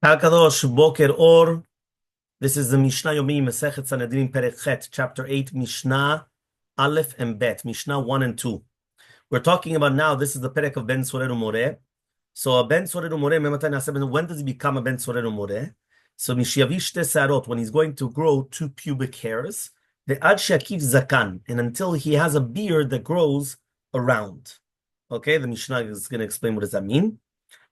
Hakadosh Boker Or. This is the Mishna Yomi, Masechet Sanhedrin Perek, chapter 8, Mishnah Aleph and Bet, Mishnah 1 and 2. We're talking about now, this is the Perek of Ben Sorer Umoreh. So a Ben Sorer Umoreh, when does he become a Ben Sorer Umoreh? So Mishiavish Sarot, when he's going to grow 2 pubic hairs, the Ad Shakiv Zakan, and until he has a beard that grows around. Okay, the Mishnah is going to explain what does that mean.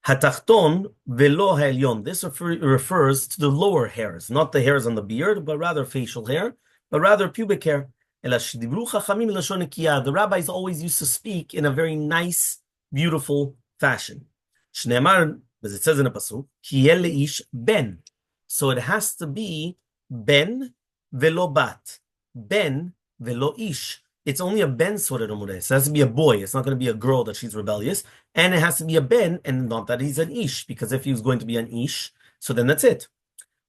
Hatachton velo ha'elyon. This refers to the lower hairs, not the hairs on the beard, but rather facial hair, but rather pubic hair. The rabbis always used to speak in a very nice, beautiful fashion. Shneimar, as it says in a pasuk, kiyeh leish ben. So it has to be ben velo bat, ben velo ish. It's only a ben sorer umoreh. So it has to be a boy. It's not going to be a girl that she's rebellious. And it has to be a ben, and not that he's an ish, because if he was going to be an ish, so then that's it.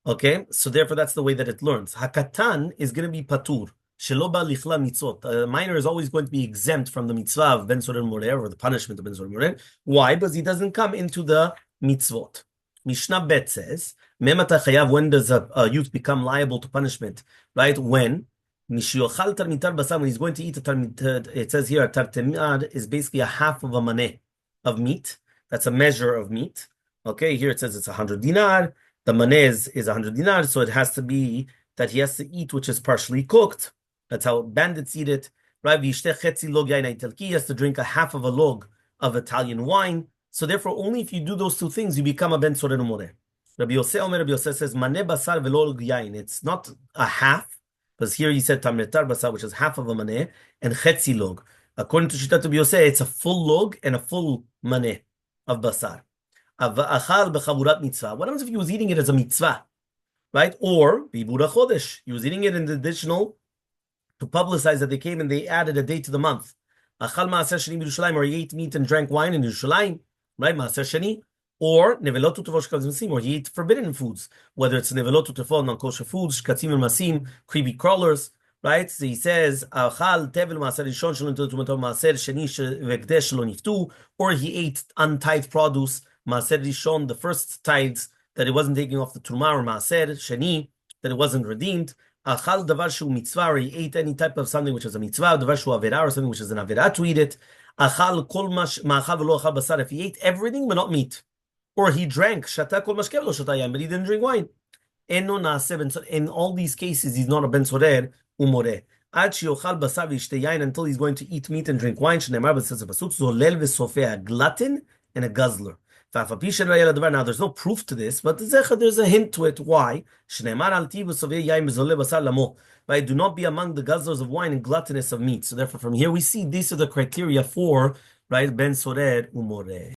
Okay? So therefore, that's the way that it learns. Hakatan is going to be patur. Shelo ba lichla mitzvot. A minor is always going to be exempt from the mitzvah of ben sorer umoreh, or the punishment of ben sorer umoreh. Why? Because he doesn't come into the mitzvot. Mishnah Bet says, Memata chayav, when does a youth become liable to punishment? Right? When when he's going to eat a tarmid, it says here a tartemad is basically a half of a maneh of meat. That's a measure of meat. Okay, here it says it's 100 dinar. The maneh is 100 dinar, so it has to be that he has to eat which is partially cooked. That's how bandits eat it. Right? He has to drink a half of a log of Italian wine. So therefore, only if you do those two things, you become a ben sorer umoreh. Rabbi Yosef says maneh basar velo yain. It's not a half. Because here he said tamnetar basar, which is half of a maneh, and chetzi log. According to Shitat Rabbi Yosef, it's a full log and a full maneh of basar. Achal bechaburat mitzvah. What happens if he was eating it as a mitzvah, right? Or bibura chodesh, he was eating it in the additional to publicize that they came and they added a day to the month. Achal maaser sheni b'Yerushalayim, or he ate meat and drank wine in Yerushalayim, right? Maaser sheni. Or nevelot utevot shkatzim, or he ate forbidden foods, whether it's nevelot utevot, non-kosher foods, shkatzim and masim, creepy crawlers, right? So he says, achal tevel maaser rishon shelo nitlu tumato maaser sheni v'ekdesh shelo niftu, or he ate untithed produce, maaser rishon, the first tithes that it wasn't taking off the truma, or maaser sheni, that it wasn't redeemed. Achal davar shu mitzvah, or he ate any type of something which is a mitzvah, davar shu avera, or something which is an avera to eat it. Achal kol ma'achal v'lo achal basar, if he ate everything but not meat. Or he drank shata kol mashkev lo shata yain, but he didn't drink wine. Eno naaseh. In all these cases, he's not a ben sorer umoreh. Ad sheyochal basar v'yishteh yain, until he's going to eat meat and drink wine. Shneimar b'says pasuk zolel v'sofeh, a glutton and a guzzler. Now there's no proof to this, but there's a hint to it. Why? Shneimar al ti v'sofeh yain v'zolel basar lamo. Right? Do not be among the guzzlers of wine and gluttonous of meat. So therefore, from here we see these are the criteria for right ben sorer umoreh.